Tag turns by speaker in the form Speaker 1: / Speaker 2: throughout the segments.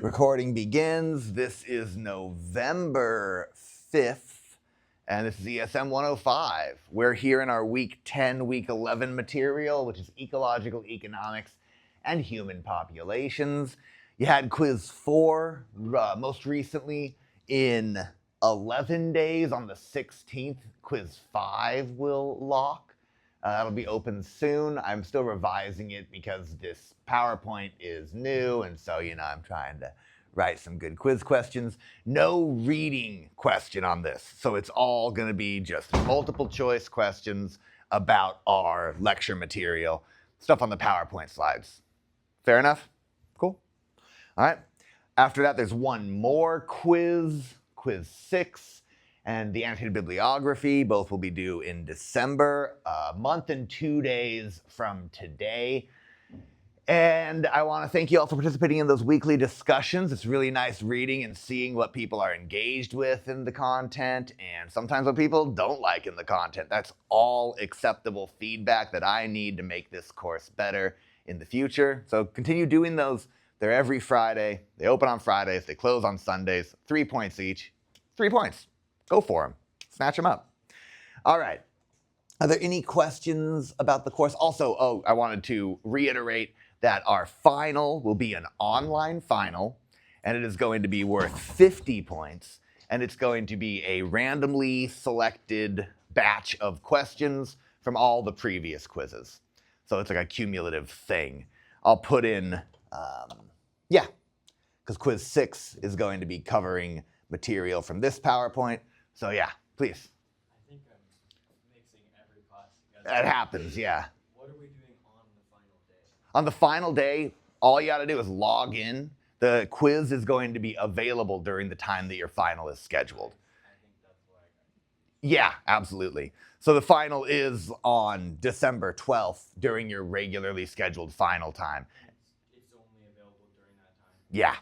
Speaker 1: Recording begins. This is November 5th, and this is ESM 105. We're here in our Week 10, Week 11 material, which is Ecological Economics and Human Populations. You had Quiz 4 most recently in 11 days on the 16th. Quiz 5 will lock. That'll be open soon. I'm still revising it because this PowerPoint is new, and so, I'm trying to write some good quiz questions. No reading question on this, so it's all going to be just multiple choice questions about our lecture material, stuff on the PowerPoint slides. Fair enough? Cool. All right. After that, there's one more quiz, Quiz 6. And the annotated bibliography, both will be due in December, a month and 2 days from today. And I want to thank you all for participating in those weekly discussions. It's really nice reading and seeing what people are engaged with in the content, and sometimes what people don't like in the content. That's all acceptable feedback that I need to make this course better in the future. So continue doing those. They're every Friday. They open on Fridays. They close on Sundays. 3 points each. 3 points. Go for them. Snatch them up. All right. Are there any questions about the course? Also, I wanted to reiterate that our final will be an online final, and it is going to be worth 50 points, and it's going to be a randomly selected batch of questions from all the previous quizzes. So it's like a cumulative thing. I'll put in, because quiz 6 is going to be covering material from this PowerPoint. So yeah, please.
Speaker 2: I think I'm mixing every class together.
Speaker 1: That happens, yeah.
Speaker 2: What are we doing on the final day?
Speaker 1: On the final day, all you got to do is log in. The quiz is going to be available during the time that your final is scheduled.
Speaker 2: I think that's what I got.
Speaker 1: Yeah, absolutely. So the final is on December 12th during your regularly scheduled final time.
Speaker 2: It's only available during that time?
Speaker 1: Yeah.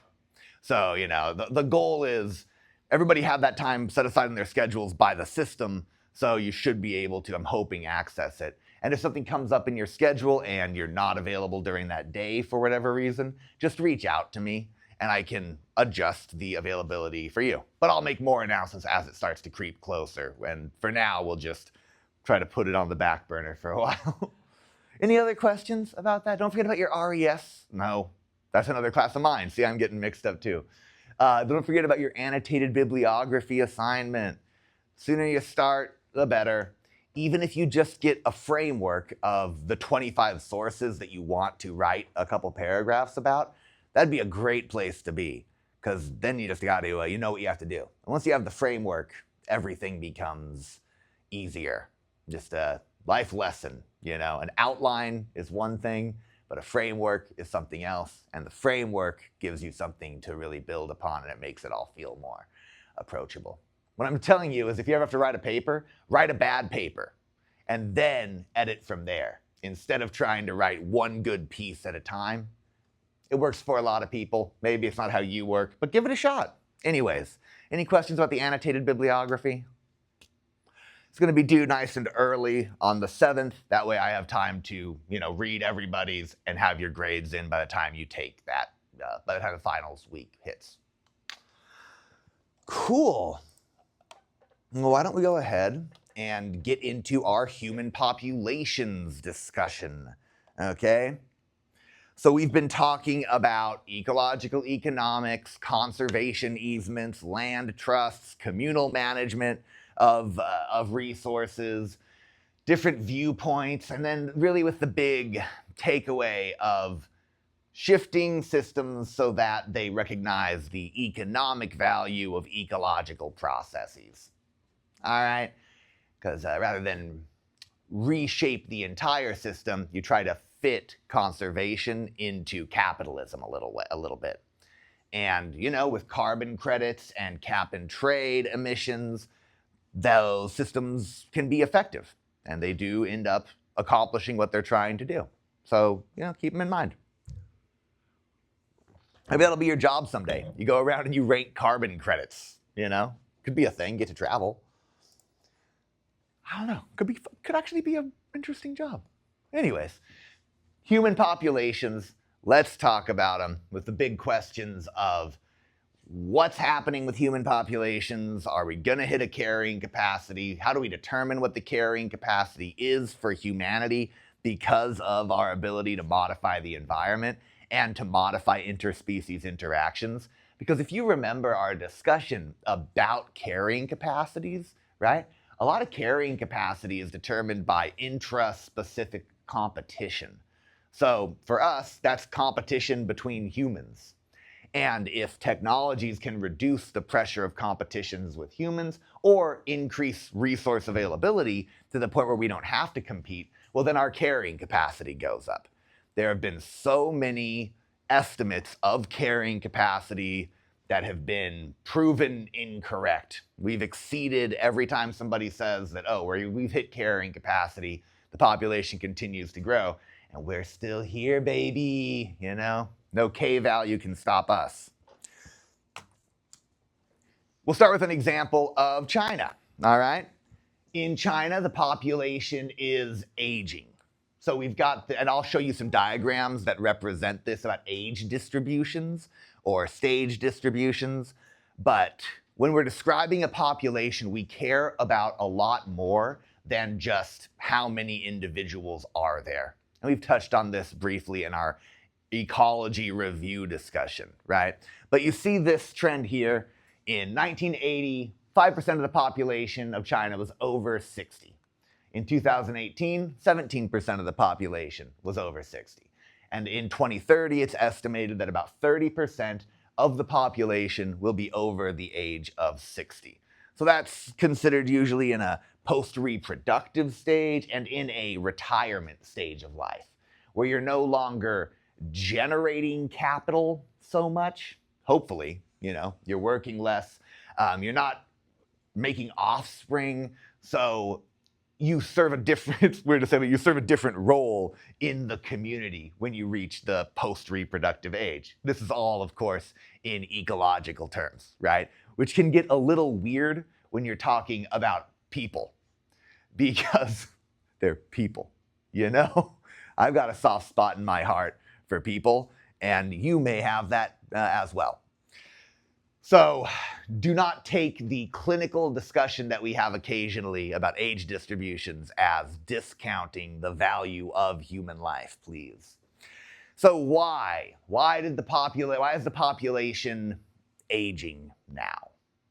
Speaker 1: So, the goal is everybody have that time set aside in their schedules by the system, so you should be able to, I'm hoping, access it. And if something comes up in your schedule and you're not available during that day for whatever reason, just reach out to me and I can adjust the availability for you. But I'll make more announcements as it starts to creep closer. And for now, we'll just try to put it on the back burner for a while. Any other questions about that? Don't forget about your RES. No, that's another class of mine. See, I'm getting mixed up too. Don't forget about your annotated bibliography assignment. Sooner you start, the better. Even if you just get a framework of the 25 sources that you want to write a couple paragraphs about, that'd be a great place to be, because then you just got to, you know what you have to do. And once you have the framework, everything becomes easier. Just a life lesson, An outline is one thing, but a framework is something else, and the framework gives you something to really build upon, and it makes it all feel more approachable. What I'm telling you is if you ever have to write a paper, write a bad paper, and then edit from there, instead of trying to write one good piece at a time. It works for a lot of people. Maybe it's not how you work, but give it a shot. Anyways, any questions about the annotated bibliography? It's going to be due nice and early on the 7th. That way I have time to, read everybody's and have your grades in by the time you take that, by the time the finals week hits. Cool. Well, why don't we go ahead and get into our human populations discussion, okay? So we've been talking about ecological economics, conservation easements, land trusts, communal management of resources, different viewpoints, and then really with the big takeaway of shifting systems so that they recognize the economic value of ecological processes. All right? Because rather than reshape the entire system, you try to fit conservation into capitalism a little bit. And, with carbon credits and cap and trade emissions, those systems can be effective, and they do end up accomplishing what they're trying to do. So, keep them in mind. Maybe that'll be your job someday. You go around and you rate carbon credits, Could be a thing, get to travel. I don't know, could actually be an interesting job. Anyways, human populations, let's talk about them with the big questions of what's happening with human populations? Are we going to hit a carrying capacity? How do we determine what the carrying capacity is for humanity because of our ability to modify the environment and to modify interspecies interactions? Because if you remember our discussion about carrying capacities, right? A lot of carrying capacity is determined by intra-specific competition. So for us, that's competition between humans. And if technologies can reduce the pressure of competitions with humans or increase resource availability to the point where we don't have to compete, well, then our carrying capacity goes up. There have been so many estimates of carrying capacity that have been proven incorrect. We've exceeded every time somebody says that, oh, we've hit carrying capacity, the population continues to grow, and we're still here, baby, you know? No K value can stop us. We'll start with an example of China, all right? In China, the population is aging. So we've got, and I'll show you some diagrams that represent this about age distributions or stage distributions. But when we're describing a population, we care about a lot more than just how many individuals are there. And we've touched on this briefly in our ecology review discussion, right? But you see this trend here. In 1980, 5% of the population of China was over 60. In 2018, 17% of the population was over 60. And in 2030, it's estimated that about 30% of the population will be over the age of 60. So that's considered usually in a post-reproductive stage and in a retirement stage of life, where you're no longer generating capital so much. Hopefully, you're working less. You're not making offspring. So you serve a different, weird to say, but you serve a different role in the community when you reach the post-reproductive age. This is all, of course, in ecological terms, right? Which can get a little weird when you're talking about people, because they're people, I've got a soft spot in my heart for people, and you may have that as well. So do not take the clinical discussion that we have occasionally about age distributions as discounting the value of human life, please. So why? Why is the population aging now?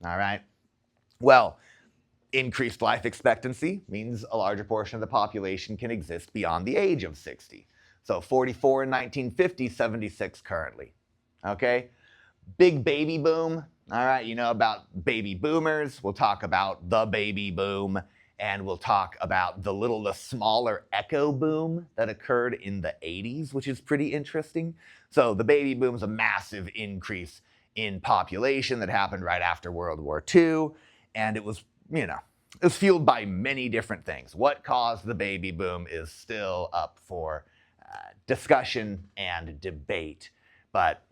Speaker 1: All right. Well, increased life expectancy means a larger portion of the population can exist beyond the age of 60. So 44 in 1950, 76 currently. Okay? Big baby boom. All right, about baby boomers. We'll talk about the baby boom, and we'll talk about the smaller echo boom that occurred in the 80s, which is pretty interesting. So the baby boom is a massive increase in population that happened right after World War II, and it was, it was fueled by many different things. What caused the baby boom is still up for discussion and debate, but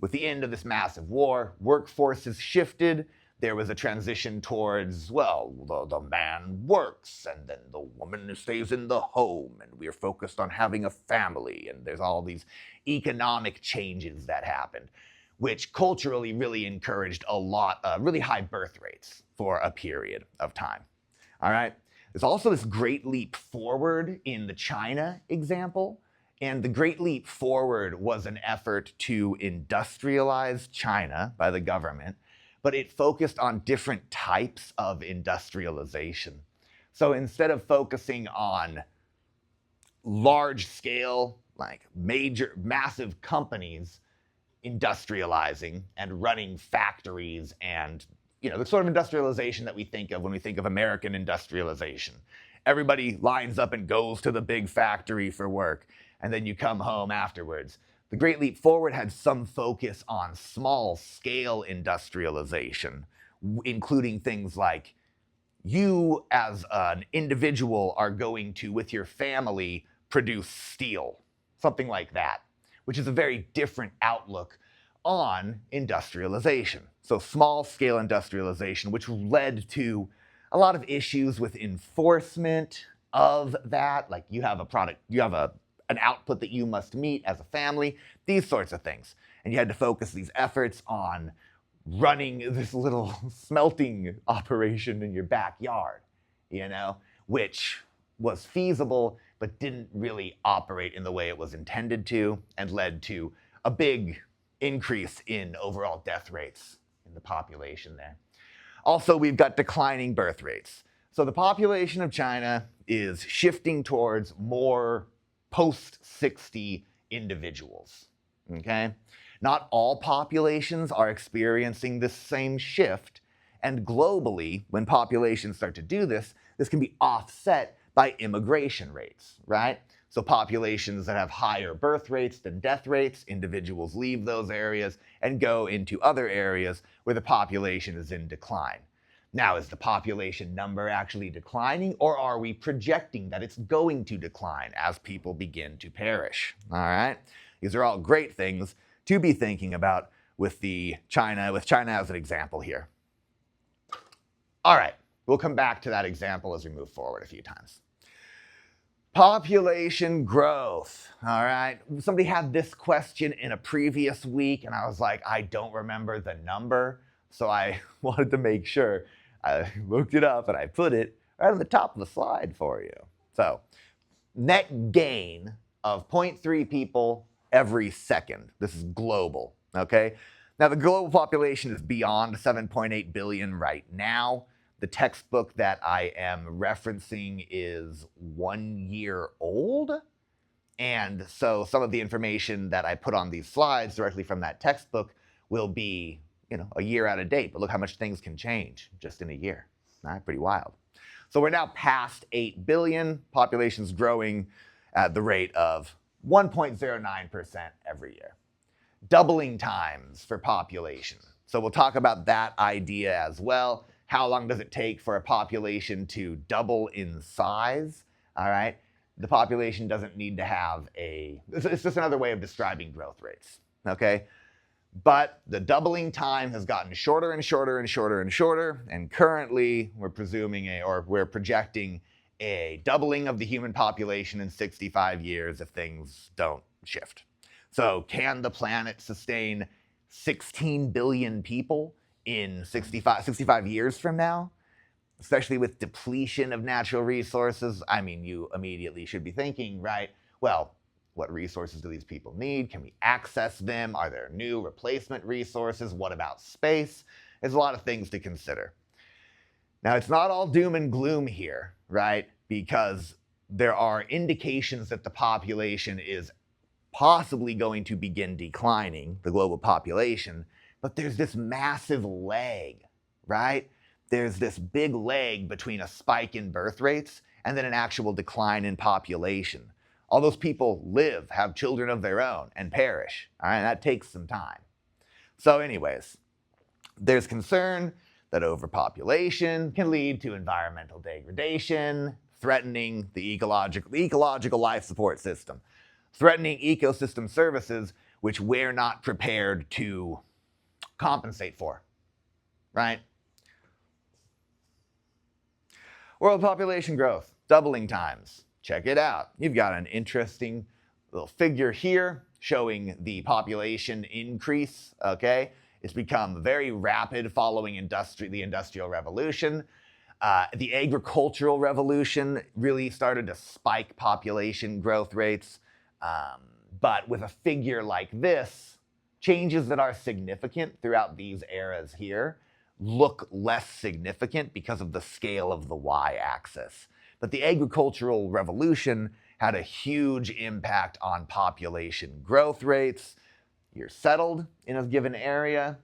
Speaker 1: with the end of this massive war, workforces shifted. There was a transition towards, the man works, and then the woman stays in the home, and we're focused on having a family, and there's all these economic changes that happened, which culturally really encouraged a lot of really high birth rates for a period of time. All right? There's also this great leap forward in the China example. And the Great Leap Forward was an effort to industrialize China by the government, but it focused on different types of industrialization. So instead of focusing on large scale, like massive companies industrializing and running factories and, the sort of industrialization that we think of when we think of American industrialization. Everybody lines up and goes to the big factory for work, and then you come home afterwards. The Great Leap Forward had some focus on small-scale industrialization, including things like you as an individual are going to, with your family, produce steel, something like that, which is a very different outlook on industrialization. So small-scale industrialization, which led to a lot of issues with enforcement of that. Like you have a an output that you must meet as a family, these sorts of things. And you had to focus these efforts on running this little smelting operation in your backyard, which was feasible, but didn't really operate in the way it was intended to, and led to a big increase in overall death rates in the population there. Also, we've got declining birth rates. So the population of China is shifting towards more post-60 individuals, okay? Not all populations are experiencing this same shift, and globally, when populations start to do this, this can be offset by immigration rates, right? So populations that have higher birth rates than death rates, individuals leave those areas and go into other areas where the population is in decline. Now, is the population number actually declining, or are we projecting that it's going to decline as people begin to perish? All right? These are all great things to be thinking about with China as an example here. All right, we'll come back to that example as we move forward a few times. Population growth, all right? Somebody had this question in a previous week, and I was like, I don't remember the number, so I wanted to make sure. I looked it up, and I put it right on the top of the slide for you. So, net gain of 0.3 people every second. This is global, okay? Now, the global population is beyond 7.8 billion right now. The textbook that I am referencing is 1 year old. And so some of the information that I put on these slides directly from that textbook will be, a year out of date. But look how much things can change just in a year. All right, pretty wild. So we're now past 8 billion. Population's growing at the rate of 1.09% every year. Doubling times for population. So we'll talk about that idea as well. How long does it take for a population to double in size? All right. The population doesn't need to have it's just another way of describing growth rates, okay? But the doubling time has gotten shorter and shorter and shorter and shorter, and currently we're projecting a doubling of the human population in 65 years if things don't shift. So can the planet sustain 16 billion people in 65 years from now? Especially with depletion of natural resources, you immediately should be thinking, right, well, what resources do these people need? Can we access them? Are there new replacement resources? What about space? There's a lot of things to consider. Now, it's not all doom and gloom here, right? Because there are indications that the population is possibly going to begin declining, the global population, but there's this massive lag, right? There's this big lag between a spike in birth rates and then an actual decline in population. All those people live, have children of their own, and perish. All right, that takes some time. So anyways, there's concern that overpopulation can lead to environmental degradation, threatening the ecological life support system, threatening ecosystem services which we're not prepared to compensate for, right? World population growth, doubling times. Check it out. You've got an interesting little figure here showing the population increase, okay? It's become very rapid following the Industrial Revolution. The agricultural revolution really started to spike population growth rates. But with a figure like this, changes that are significant throughout these eras here look less significant because of the scale of the y-axis. But the agricultural revolution had a huge impact on population growth rates. You're settled in a given area.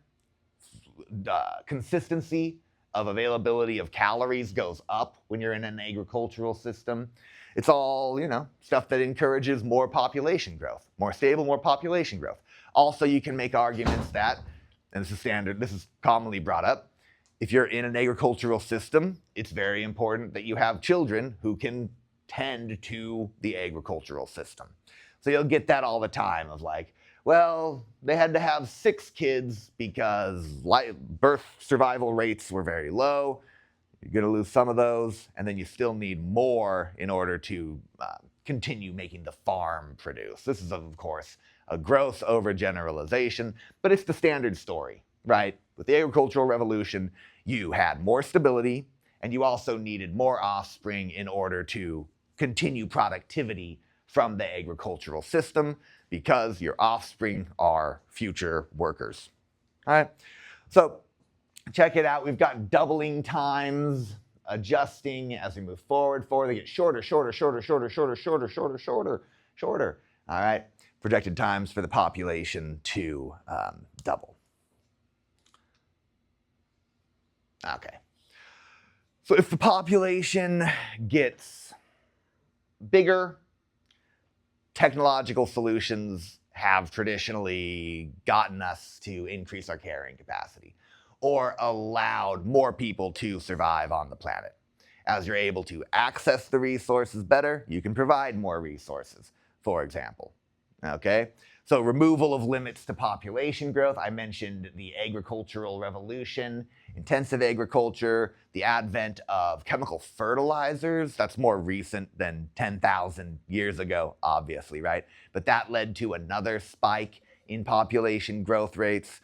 Speaker 1: Consistency of availability of calories goes up when you're in an agricultural system. It's all, stuff that encourages more population growth, more stable, more population growth. Also, you can make arguments that, and this is commonly brought up, if you're in an agricultural system, it's very important that you have children who can tend to the agricultural system. So you'll get that all the time of like, well, they had to have 6 kids because birth survival rates were very low. You're going to lose some of those, and then you still need more in order to continue making the farm produce. This is, of course, a gross overgeneralization, but it's the standard story, right? With the agricultural revolution, you had more stability, and you also needed more offspring in order to continue productivity from the agricultural system, because your offspring are future workers. All right, so check it out. We've got doubling times, adjusting as we move forward. They get shorter. All right, projected times for the population to double. Okay, so if the population gets bigger, technological solutions have traditionally gotten us to increase our carrying capacity or allowed more people to survive on the planet. As you're able to access the resources better, you can provide more resources, for example. Okay? So removal of limits to population growth. I mentioned the agricultural revolution, intensive agriculture, the advent of chemical fertilizers. That's more recent than 10,000 years ago, obviously, right? But that led to another spike in population growth rates.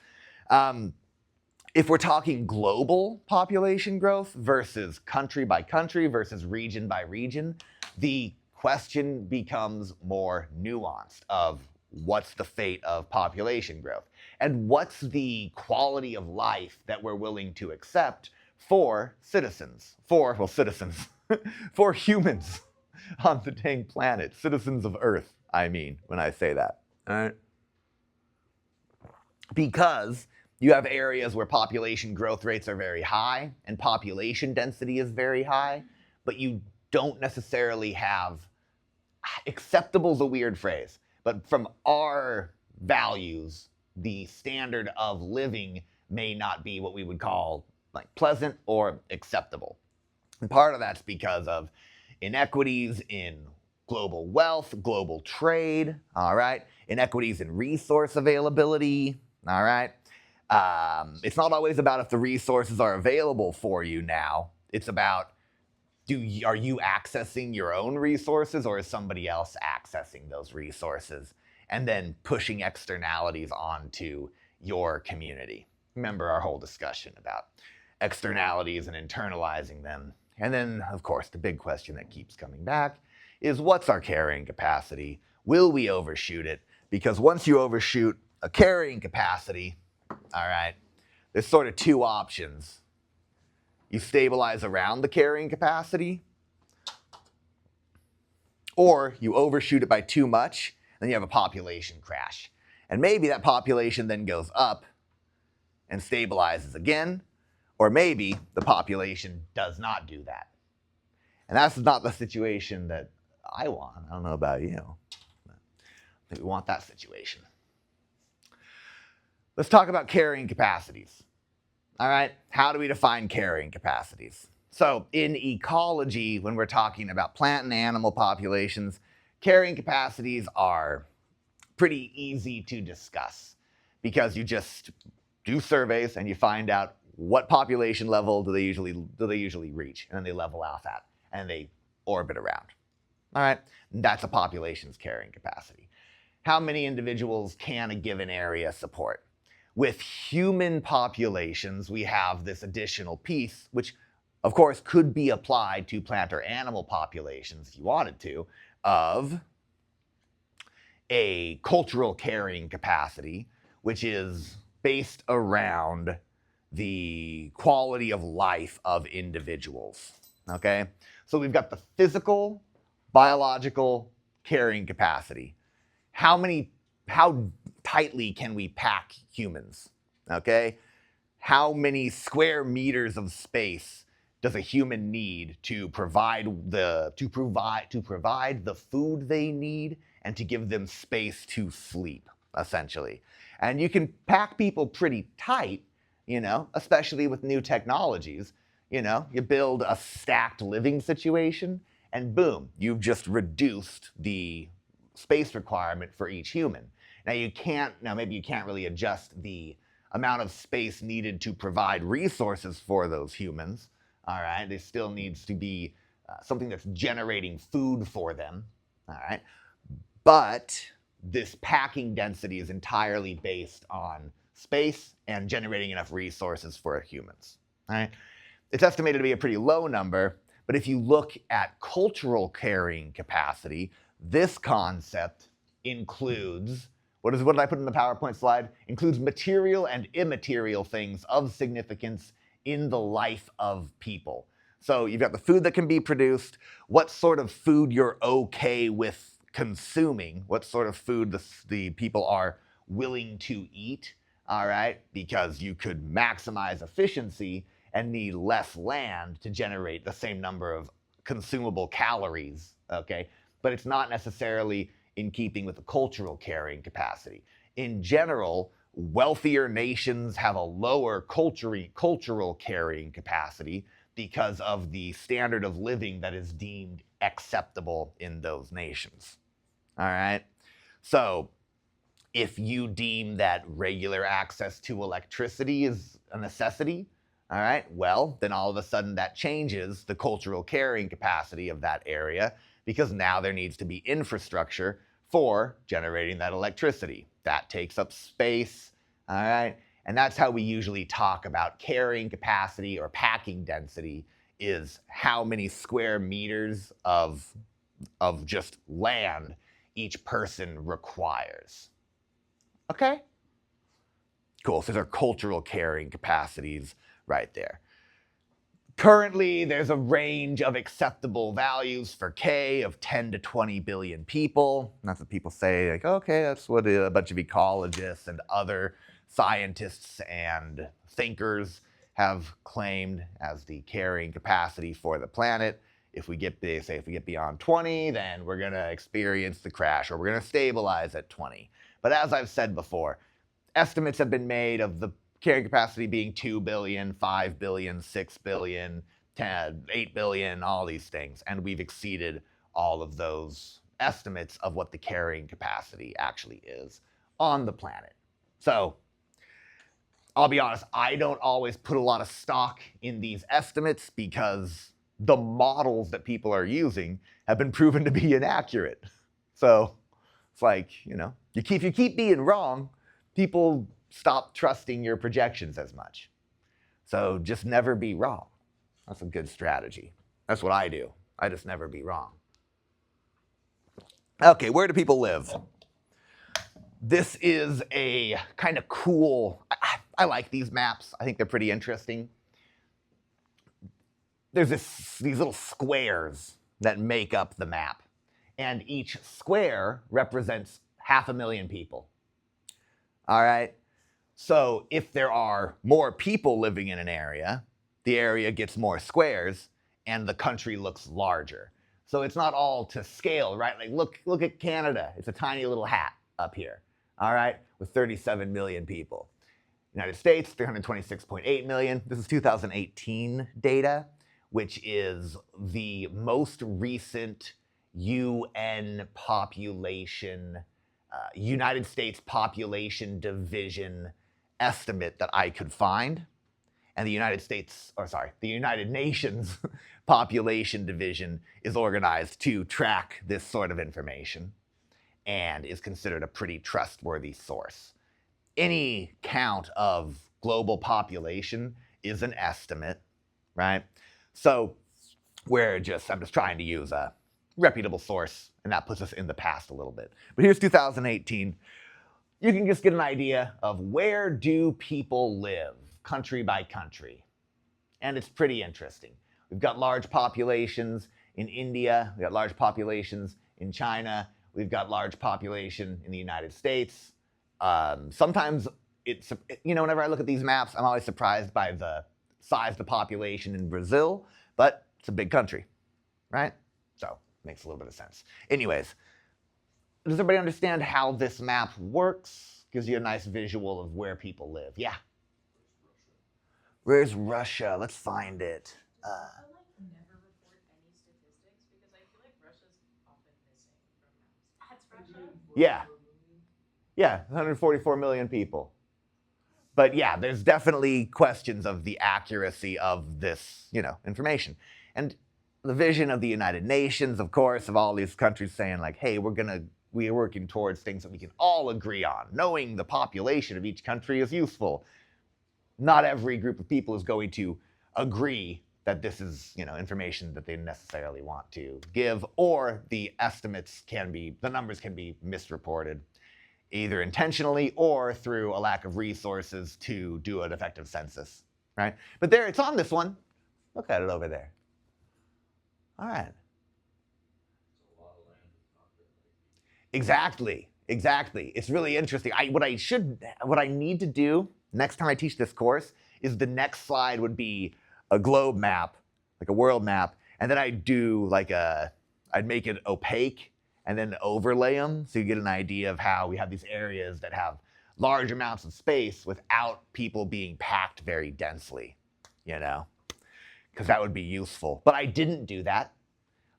Speaker 1: If we're talking global population growth versus country by country versus region by region, the question becomes more nuanced of what's the fate of population growth and what's the quality of life that we're willing to accept for citizens, for humans on the dang planet, citizens of Earth, I mean, when I say that. All right? Because you have areas where population growth rates are very high and population density is very high, but you don't necessarily have, acceptable is a weird phrase, but from our values, the standard of living may not be what we would call like pleasant or acceptable. And part of that's because of inequities in global wealth, global trade, all right? Inequities in resource availability, all right? It's not always about if the resources are available for you now. It's about, are you accessing your own resources, or is somebody else accessing those resources and then pushing externalities onto your community? Remember our whole discussion about externalities and internalizing them. And then, of course, the big question that keeps coming back is, what's our carrying capacity? Will we overshoot it? Because once you overshoot a carrying capacity, all right, there's sort of two options. You stabilize around the carrying capacity, or you overshoot it by too much, then you have a population crash. And maybe that population then goes up and stabilizes again, or maybe the population does not do that. And that's not the situation that I want. I don't know about you. I think we want that situation. Let's talk about carrying capacities. All right, how do we define carrying capacities? So in ecology, when we're talking about plant and animal populations, carrying capacities are pretty easy to discuss because you just do surveys and you find out what population level do they usually reach, and then they level off at, and they orbit around. All right, that's a population's carrying capacity. How many individuals can a given area support? With human populations, we have this additional piece, which of course could be applied to plant or animal populations if you wanted to, of a cultural carrying capacity, which is based around the quality of life of individuals, okay? So we've got the physical, biological carrying capacity. How tightly can we pack humans, okay? How many square meters of space does a human need to provide the food they need and to give them space to sleep, essentially? And you can pack people pretty tight, you know, especially with new technologies. You know, you build a stacked living situation and boom, you've just reduced the space requirement for each human. Now maybe you can't really adjust the amount of space needed to provide resources for those humans, all right? There still needs to be something that's generating food for them, All right. But this packing density is entirely based on space and generating enough resources for humans. All right. It's estimated to be a pretty low number, but if you look at cultural carrying capacity, this concept includes what did I put in the PowerPoint slide? Includes material and immaterial things of significance in the life of people. So you've got the food that can be produced, what sort of food you're okay with consuming, what sort of food the people are willing to eat, all right? Because you could maximize efficiency and need less land to generate the same number of consumable calories, okay? But it's not necessarily in keeping with the cultural carrying capacity. In general, wealthier nations have a lower cultural carrying capacity because of the standard of living that is deemed acceptable in those nations. All right? So if you deem that regular access to electricity is a necessity, all right, well, then all of a sudden that changes the cultural carrying capacity of that area because now there needs to be infrastructure for generating that electricity. That takes up space, all right? And that's how we usually talk about carrying capacity or packing density, is how many square meters of just land each person requires. Okay? Cool, so those are cultural carrying capacities right there. Currently, there's a range of acceptable values for K of 10 to 20 billion people. That's what people say, like, okay, that's what a bunch of ecologists and other scientists and thinkers have claimed as the carrying capacity for the planet. If we get beyond 20, then we're gonna experience the crash, or we're gonna stabilize at 20. But as I've said before, estimates have been made of the carrying capacity being 2 billion, 5 billion, 6 billion, 10, 8 billion, all these things. And we've exceeded all of those estimates of what the carrying capacity actually is on the planet. So I'll be honest, I don't always put a lot of stock in these estimates because the models that people are using have been proven to be inaccurate. So it's like, if you keep being wrong, people stop trusting your projections as much. So just never be wrong. That's a good strategy. That's what I do. I just never be wrong. Okay, where do people live? This is a kind of cool, I like these maps. I think they're pretty interesting. There's these little squares that make up the map. And each square represents 500,000 people. All right? So if there are more people living in an area, the area gets more squares and the country looks larger. So it's not all to scale, right? Like look at Canada. It's a tiny little hat up here, all right, with 37 million people. United States, 326.8 million. This is 2018 data, which is the most recent UN population, United States Population Division estimate that I could find. And the United Nations Population Division is organized to track this sort of information and is considered a pretty trustworthy source. Any count of global population is an estimate, right? So I'm just trying to use a reputable source, and that puts us in the past a little bit. But here's 2018. You can just get an idea of where do people live, country by country. And it's pretty interesting. We've got large populations in India, we've got large populations in China, we've got large population in the United States. Sometimes whenever I look at these maps, I'm always surprised by the size of the population in Brazil, but it's a big country, right? So makes a little bit of sense. Anyways, does everybody understand how this map works? Gives you a nice visual of where people live. Yeah? Where's Russia? Let's find it.
Speaker 3: Never report any statistics because I feel like Russia's often missing from maps. That's Russia?
Speaker 1: Yeah. Yeah, 144 million people. But yeah, there's definitely questions of the accuracy of this, information. And the vision of the United Nations, of course, of all these countries saying like, hey, we are working towards things that we can all agree on. Knowing the population of each country is useful. Not every group of people is going to agree that this is, information that they necessarily want to give, or the numbers can be misreported, either intentionally or through a lack of resources to do an effective census, right? But there, it's on this one. Look at it over there. All right. Exactly. It's really interesting. What I need to do next time I teach this course is the next slide would be a globe map, like a world map, and then I'd make it opaque and then overlay them so you get an idea of how we have these areas that have large amounts of space without people being packed very densely, because that would be useful. But I didn't do that.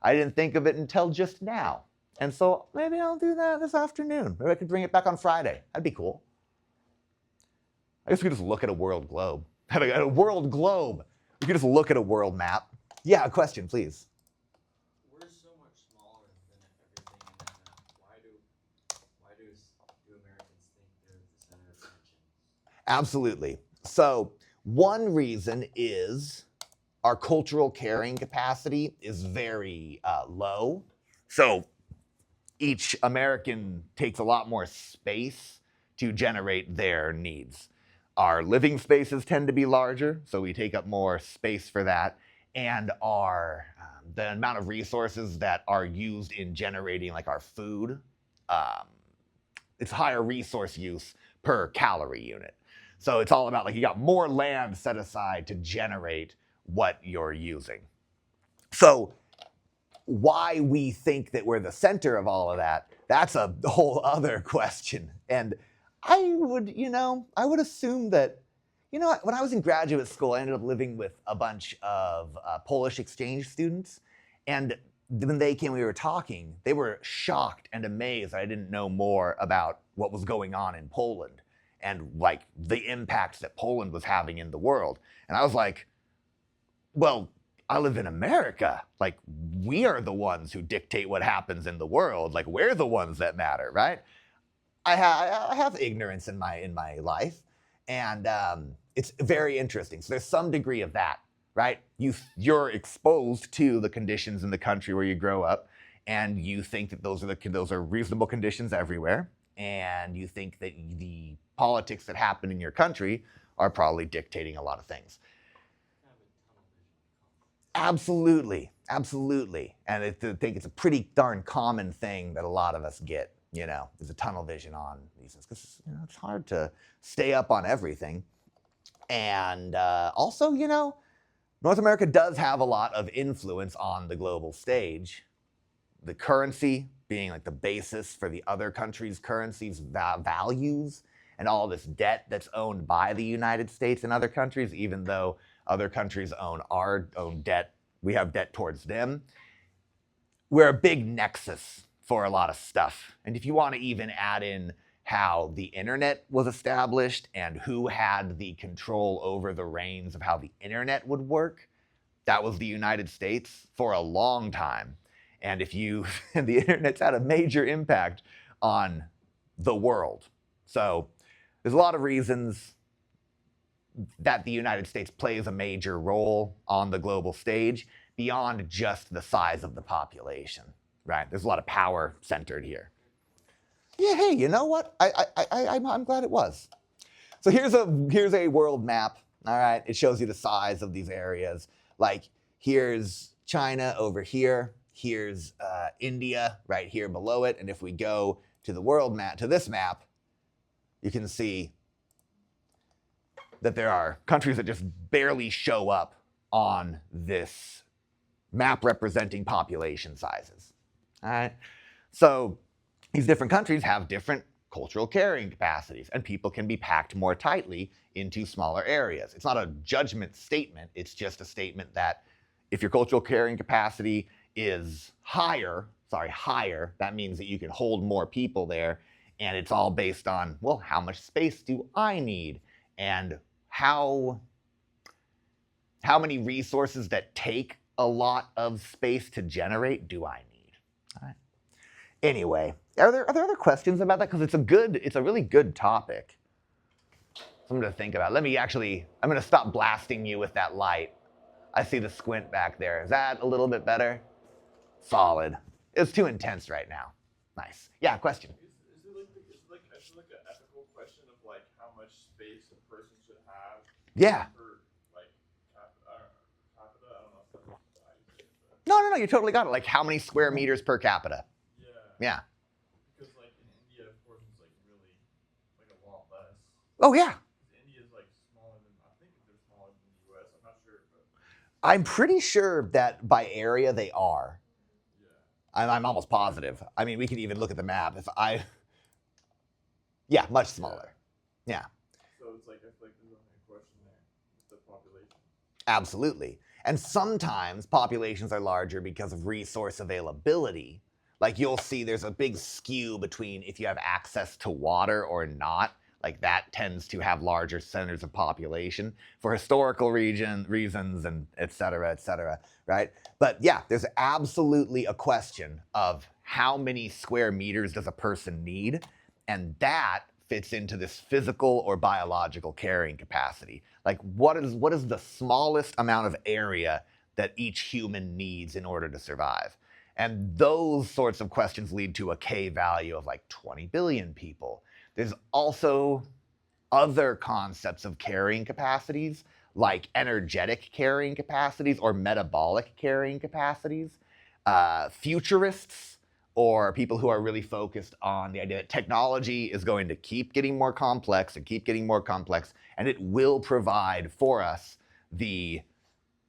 Speaker 1: I didn't think of it until just now. And so maybe I'll do that this afternoon. Maybe I could bring it back on Friday. That'd be cool. I guess we could just look at a world globe. At a world globe. We could just look at a world map. Yeah, a question, please.
Speaker 2: We're so much smaller than everything in that map. Why do Americans think they're the center of attention?
Speaker 1: Absolutely. So one reason is our cultural carrying capacity is very low. So each American takes a lot more space to generate their needs. Our living spaces tend to be larger, so we take up more space for that. And the amount of resources that are used in generating like our food, it's higher resource use per calorie unit. So it's all about like you got more land set aside to generate what you're using. So why we think that we're the center of all of that, that's a whole other question. And I would assume that, when I was in graduate school, I ended up living with a bunch of Polish exchange students. And when they came, we were talking, they were shocked and amazed I didn't know more about what was going on in Poland and like the impacts that Poland was having in the world. And I was like, well, I live in America. Like, we are the ones who dictate what happens in the world. Like, we're the ones that matter, right? I have ignorance in my life, and it's very interesting. So there's some degree of that, right? You're exposed to the conditions in the country where you grow up, and you think that those are reasonable conditions everywhere, and you think that the politics that happen in your country are probably dictating a lot of things. Absolutely. And I think it's a pretty darn common thing that a lot of us get, is a tunnel vision on these things. Because it's hard to stay up on everything. And also, North America does have a lot of influence on the global stage. The currency being like the basis for the other countries' currencies' values, and all this debt that's owned by the United States and other countries, even though other countries own our own debt, we have debt towards them. We're a big nexus for a lot of stuff. And if you want to even add in how the internet was established and who had the control over the reins of how the internet would work, that was the United States for a long time. And the internet's had a major impact on the world. So there's a lot of reasons that the United States plays a major role on the global stage beyond just the size of the population, right? There's a lot of power centered here. Yeah, hey, you know what? I'm glad it was. So here's a world map, all right? It shows you the size of these areas. Like, here's China over here. Here's India right here below it. And if we go to the world map, to this map, you can see that there are countries that just barely show up on this map representing population sizes. All right? So these different countries have different cultural carrying capacities, and people can be packed more tightly into smaller areas. It's not a judgment statement. It's just a statement that if your cultural carrying capacity is higher, that means that you can hold more people there, and it's all based on, well, how much space do I need? And how many resources that take a lot of space to generate do I need? All right. Anyway, are there other questions about that? Because it's a really good topic. Something to think about. I'm going to stop blasting you with that light. I see the squint back there. Is that a little bit better? Solid. It's too intense right now. Nice. Yeah, question.
Speaker 4: Is it like an ethical question of like how much space a person should have?
Speaker 1: Yeah.
Speaker 4: For like capita, I don't know if that's how you say it, but
Speaker 1: No, you totally got it. Like how many square meters per capita?
Speaker 4: yeah.
Speaker 1: Yeah.
Speaker 4: Because like in India, of course, it's like really like a lot less.
Speaker 1: Oh, yeah.
Speaker 4: India's like smaller than, I think they're smaller than the U.S. I'm not sure, but
Speaker 1: I'm pretty sure that by area they are.
Speaker 4: yeah.
Speaker 1: I'm almost positive. I mean, we can even look at the map. Yeah, much smaller. Yeah.
Speaker 4: So it's like, I feel like there's only a question there with the population.
Speaker 1: Absolutely. And sometimes populations are larger because of resource availability. Like you'll see there's a big skew between if you have access to water or not. Like that tends to have larger centers of population for historical reasons and et cetera, right? But yeah, there's absolutely a question of how many square meters does a person need? And that fits into this physical or biological carrying capacity. Like what is the smallest amount of area that each human needs in order to survive? And those sorts of questions lead to a K value of like 20 billion people. There's also other concepts of carrying capacities, like energetic carrying capacities or metabolic carrying capacities. Futurists, or people who are really focused on the idea that technology is going to keep getting more complex, and it will provide for us the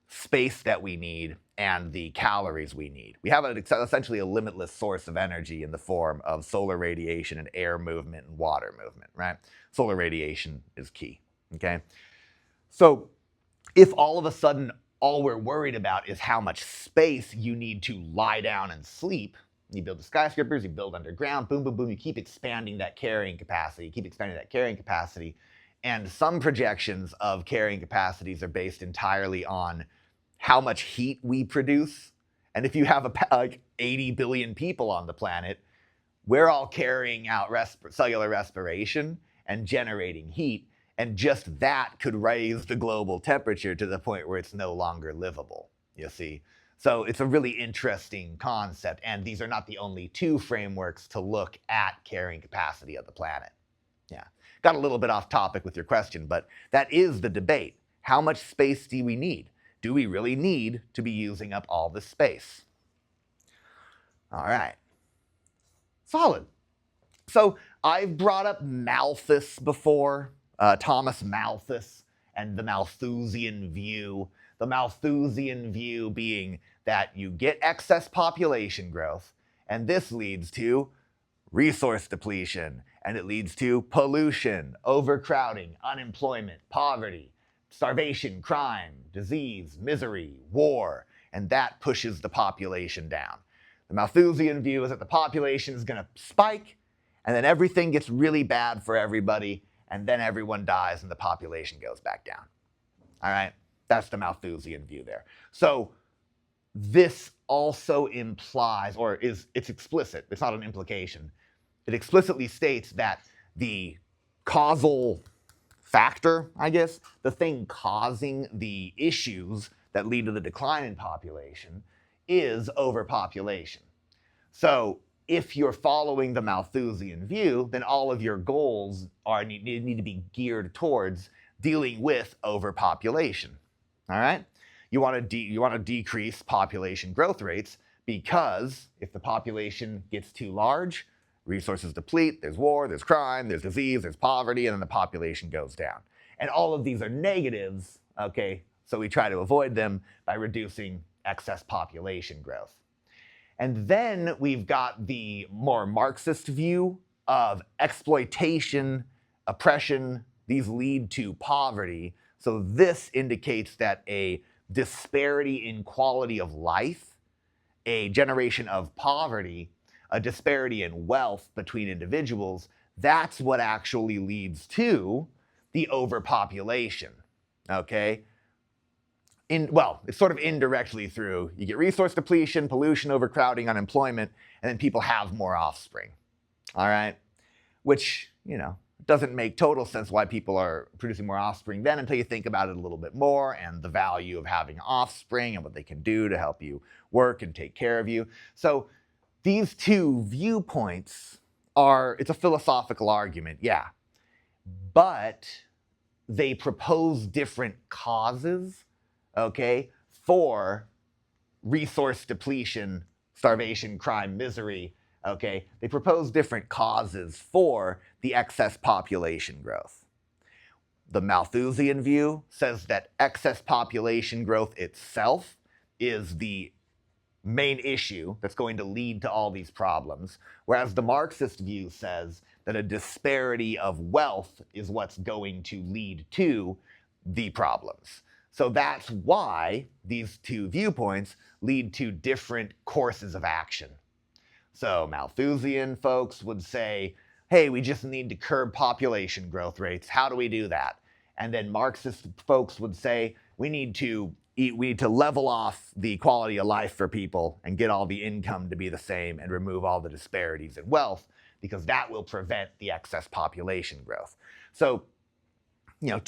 Speaker 1: space that we need and the calories we need. We have essentially a limitless source of energy in the form of solar radiation and air movement and water movement, right? Solar radiation is key, okay? So if all of a sudden all we're worried about is how much space you need to lie down and sleep, you build the skyscrapers, you build underground, boom, boom, boom, you keep expanding that carrying capacity, and some projections of carrying capacities are based entirely on how much heat we produce. And if you have like 80 billion people on the planet, we're all carrying out cellular respiration and generating heat. And just that could raise the global temperature to the point where it's no longer livable, you see. So it's a really interesting concept. And these are not the only two frameworks to look at carrying capacity of the planet. Yeah. Got a little bit off topic with your question, but that is the debate. How much space do we need? Do we really need to be using up all this space? All right. Solid. So I've brought up Malthus before, Thomas Malthus and the Malthusian view. The Malthusian view being that you get excess population growth, and this leads to resource depletion, and it leads to pollution, overcrowding, unemployment, poverty, starvation, crime, disease, misery, war, and that pushes the population down. The Malthusian view is that the population is going to spike, and then everything gets really bad for everybody, and then everyone dies and the population goes back down. All right? That's the Malthusian view there. So this also implies, or it's explicit, it's not an implication, it explicitly states that the causal factor, I guess, the thing causing the issues that lead to the decline in population is overpopulation. So if you're following the Malthusian view, then all of your goals need to be geared towards dealing with overpopulation. All right? You want to decrease population growth rates because if the population gets too large, resources deplete, there's war, there's crime, there's disease, there's poverty, and then the population goes down. And all of these are negatives, okay? So we try to avoid them by reducing excess population growth. And then we've got the more Marxist view of exploitation, oppression. These lead to poverty. So this indicates that a disparity in quality of life, a generation of poverty, a disparity in wealth between individuals, that's what actually leads to the overpopulation, okay? it's sort of indirectly through, you get resource depletion, pollution, overcrowding, unemployment, and then people have more offspring, all right? Which, doesn't make total sense why people are producing more offspring then until you think about it a little bit more and the value of having offspring and what they can do to help you work and take care of you. So these two viewpoints it's a philosophical argument, yeah, but they propose different causes, okay, for resource depletion, starvation, crime, misery, okay? They propose different causes for the excess population growth. The Malthusian view says that excess population growth itself is the main issue that's going to lead to all these problems, whereas the Marxist view says that a disparity of wealth is what's going to lead to the problems. So that's why these two viewpoints lead to different courses of action. So Malthusian folks would say, hey, we just need to curb population growth rates. How do we do that? And then Marxist folks would say, we need to level off the quality of life for people and get all the income to be the same and remove all the disparities in wealth, because that will prevent the excess population growth. So, you've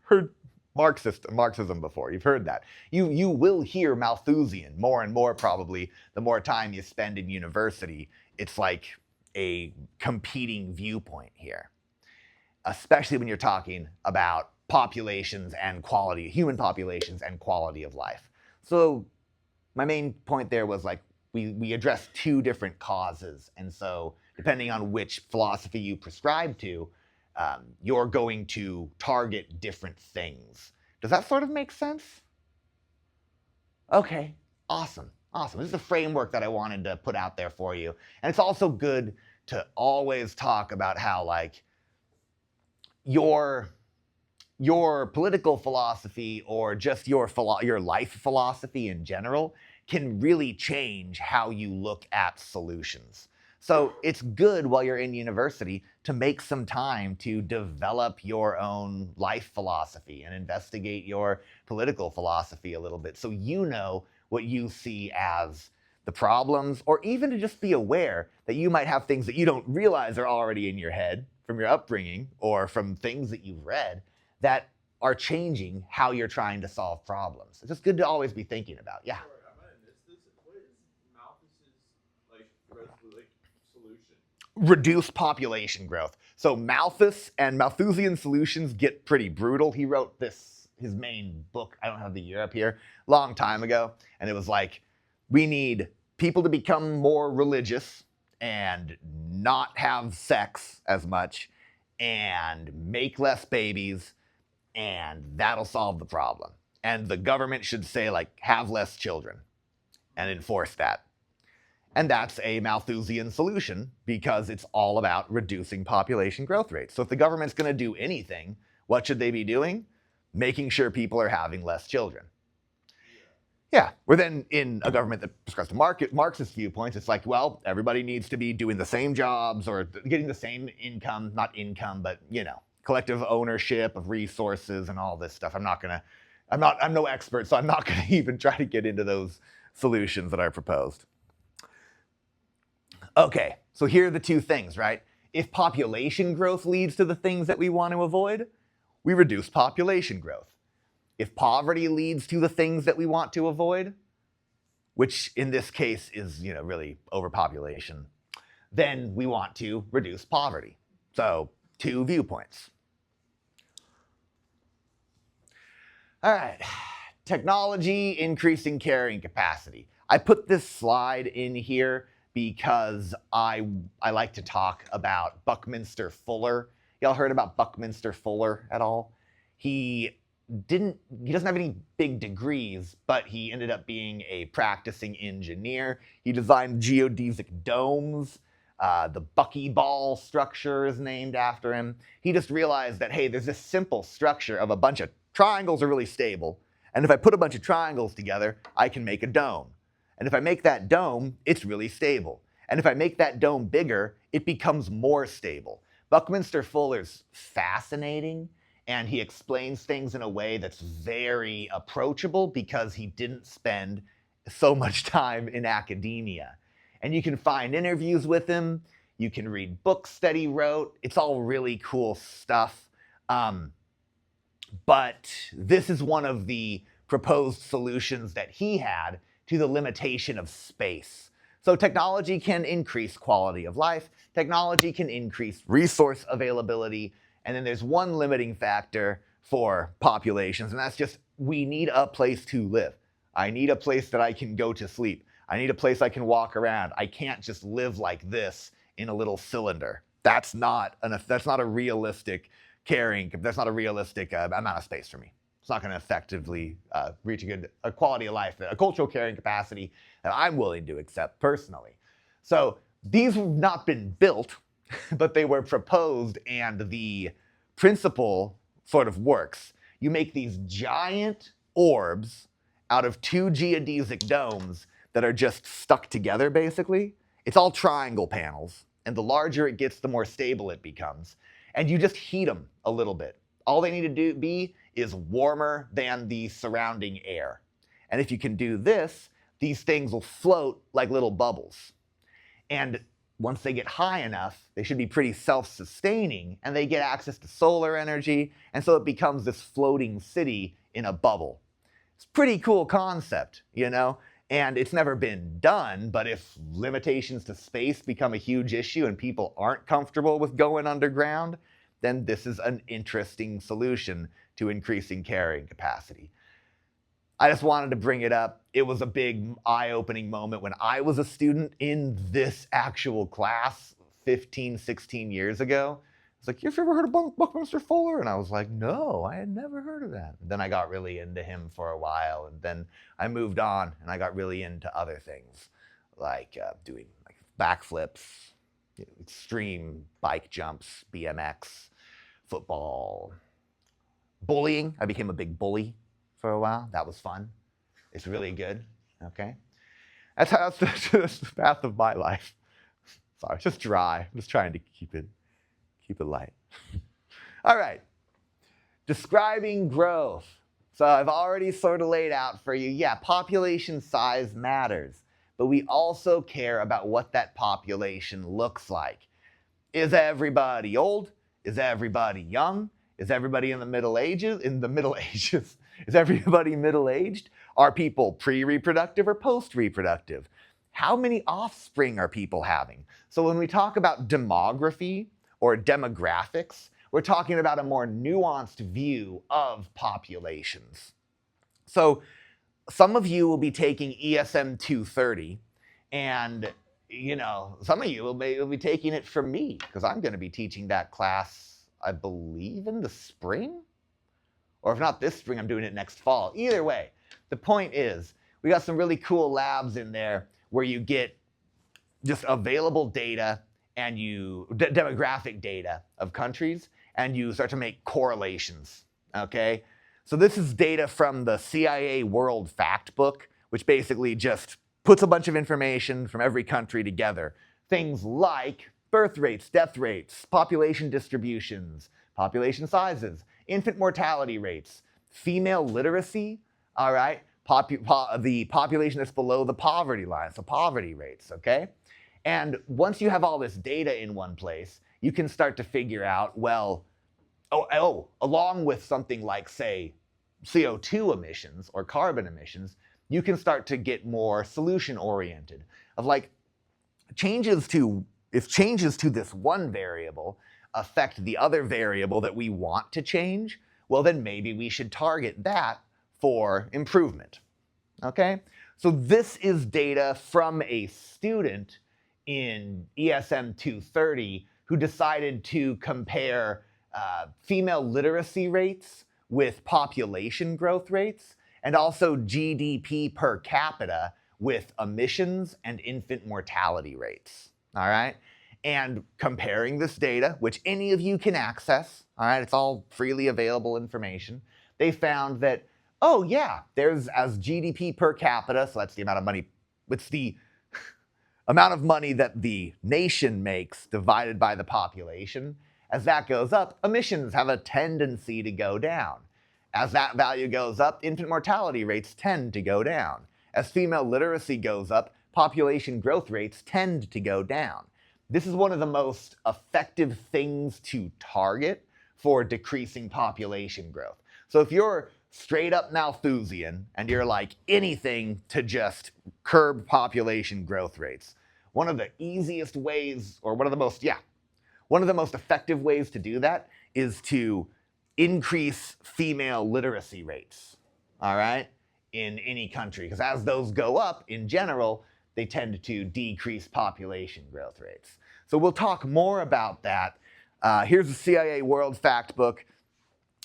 Speaker 1: heard Marxism before. You've heard that. You will hear Malthusian more and more probably the more time you spend in university. It's like a competing viewpoint here, especially when you're talking about populations and quality, human populations and quality of life. So my main point there was like we address two different causes, and so depending on which philosophy you prescribe to, you're going to target different things. Does that sort of make sense? Okay, awesome. This is a framework that I wanted to put out there for you. And it's also good to always talk about how like your political philosophy or just your life philosophy in general can really change how you look at solutions. So it's good while you're in university to make some time to develop your own life philosophy and investigate your political philosophy a little bit so you know what you see as the problems, or even to just be aware that you might have things that you don't realize are already in your head from your upbringing or from things that you've read that are changing how you're trying to solve problems. It's just good to always be thinking about. Yeah.
Speaker 4: Sorry, I might have missed this. What is Malthus's solution?
Speaker 1: Reduce population growth. So Malthus and Malthusian solutions get pretty brutal. He wrote his main book, I don't have the year up here, long time ago, and it was like, we need people to become more religious and not have sex as much and make less babies, and that'll solve the problem. And the government should say, like, have less children and enforce that. And that's a Malthusian solution because it's all about reducing population growth rates. So if the government's going to do anything, what should they be doing? Making sure people are having less children. Yeah, we're then in a government that prescribes to Marxist viewpoints. It's like, well, everybody needs to be doing the same jobs or getting the same income, not income, but, collective ownership of resources and all this stuff. I'm no expert, so I'm not going to even try to get into those solutions that I proposed. Okay, so here are the two things, right? If population growth leads to the things that we want to avoid, we reduce population growth. If poverty leads to the things that we want to avoid, which in this case is, really overpopulation, then we want to reduce poverty. So, two viewpoints. All right, technology increasing carrying capacity. I put this slide in here because I like to talk about Buckminster Fuller. Y'all heard about Buckminster Fuller at all? He doesn't have any big degrees, but he ended up being a practicing engineer. He designed geodesic domes. The buckyball structure is named after him. He just realized that, hey, there's this simple structure of a bunch of triangles are really stable. And if I put a bunch of triangles together, I can make a dome. And if I make that dome, it's really stable. And if I make that dome bigger, it becomes more stable. Buckminster Fuller's fascinating, and he explains things in a way that's very approachable because he didn't spend so much time in academia. And you can find interviews with him, you can read books that he wrote. It's all really cool stuff. But this is one of the proposed solutions that he had to the limitation of space. So technology can increase quality of life, technology can increase resource availability, and then there's one limiting factor for populations, and that's just we need a place to live. I need a place that I can go to sleep. I need a place I can walk around. I can't just live like this in a little cylinder. That's not a realistic that's not a realistic amount of space for me. It's not going to effectively reach a quality of life, a cultural carrying capacity that I'm willing to accept personally. So these have not been built, but they were proposed, and the principle sort of works. You make these giant orbs out of two geodesic domes that are just stuck together, basically. It's all triangle panels, and the larger it gets, the more stable it becomes. And you just heat them a little bit. All they need to be is warmer than the surrounding air. And if you can do this, these things will float like little bubbles. And once they get high enough, they should be pretty self-sustaining, and they get access to solar energy, and so it becomes this floating city in a bubble. It's a pretty cool concept, you know? And it's never been done, but if limitations to space become a huge issue and people aren't comfortable with going underground, then this is an interesting solution to increasing carrying capacity. I just wanted to bring it up. It was a big eye-opening moment when I was a student in this actual class 15, 16 years ago. It's like, you ever heard of Buckminster Fuller? And I was like, no, I had never heard of that. And then I got really into him for a while, and then I moved on and I got really into other things, like doing like backflips, extreme bike jumps, BMX, football, bullying. I became a big bully for a while. That was fun. It's really good, okay? That's the path of my life. Sorry, it's just dry. I'm just trying to keep it light. All right, describing growth. So I've already sort of laid out for you, yeah, population size matters, but we also care about what that population looks like. Is everybody old? Is everybody young? Is everybody in the Middle Ages? Is everybody middle-aged? Are people pre-reproductive or post-reproductive? How many offspring are people having? So when we talk about demography or demographics, we're talking about a more nuanced view of populations. So some of you will be taking ESM 230, and some of you will be taking it from me, because I'm going to be teaching that class, I believe, in the spring? Or if not this spring, I'm doing it next fall. Either way, the point is, we got some really cool labs in there where you get just available data and demographic data of countries, and you start to make correlations, okay? So this is data from the CIA World Factbook, which basically just puts a bunch of information from every country together. Things like birth rates, death rates, population distributions, population sizes, infant mortality rates, female literacy, all right? The population that's below the poverty line, so poverty rates, okay? And once you have all this data in one place, you can start to figure out, well, along with something like, say, CO2 emissions or carbon emissions, you can start to get more solution-oriented of like, if changes to this one variable affect the other variable that we want to change, well, then maybe we should target that for improvement, okay? So this is data from a student in ESM 230 who decided to compare female literacy rates with population growth rates, and also GDP per capita with emissions and infant mortality rates, all right? And comparing this data, which any of you can access, all right, it's all freely available information, they found that, oh yeah, there's as GDP per capita, so that's the amount of money, it's the amount of money that the nation makes divided by the population, As that goes up, emissions have a tendency to go down. As that value goes up, infant mortality rates tend to go down. As female literacy goes up, population growth rates tend to go down. This is one of the most effective things to target for decreasing population growth. So if you're straight up Malthusian and you're like anything to just curb population growth rates, one of the easiest ways, or one of the most effective ways to do that is to increase female literacy rates, all right, in any country. Because as those go up, in general, they tend to decrease population growth rates. So we'll talk more about that. Here's the CIA World Factbook.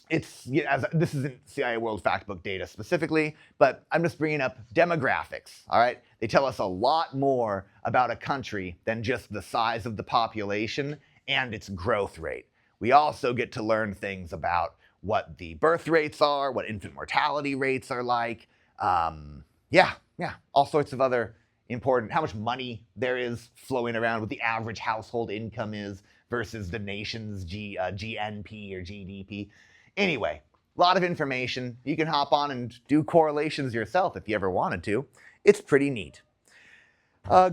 Speaker 1: This isn't CIA World Factbook data specifically, but I'm just bringing up demographics, all right? They tell us a lot more about a country than just the size of the population and its growth rate. We also get to learn things about what the birth rates are, what infant mortality rates are like, all sorts of other important, how much money there is flowing around, what the average household income is versus the nation's GNP or GDP. Anyway, a lot of information. You can hop on and do correlations yourself if you ever wanted to. It's pretty neat.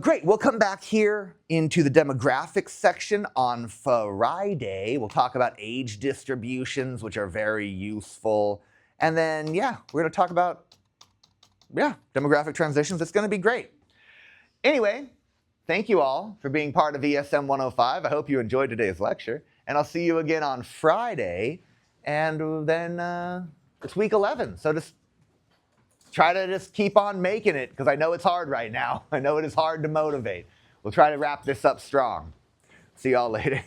Speaker 1: Great, we'll come back here into the demographics section on Friday. We'll talk about age distributions, which are very useful. And then, we're gonna talk about, demographic transitions. It's gonna be great. Anyway, thank you all for being part of ESM 105. I hope you enjoyed today's lecture. And I'll see you again on Friday. And then it's week 11. So just try to keep on making it, because I know it's hard right now. I know it is hard to motivate. We'll try to wrap this up strong. See y'all later.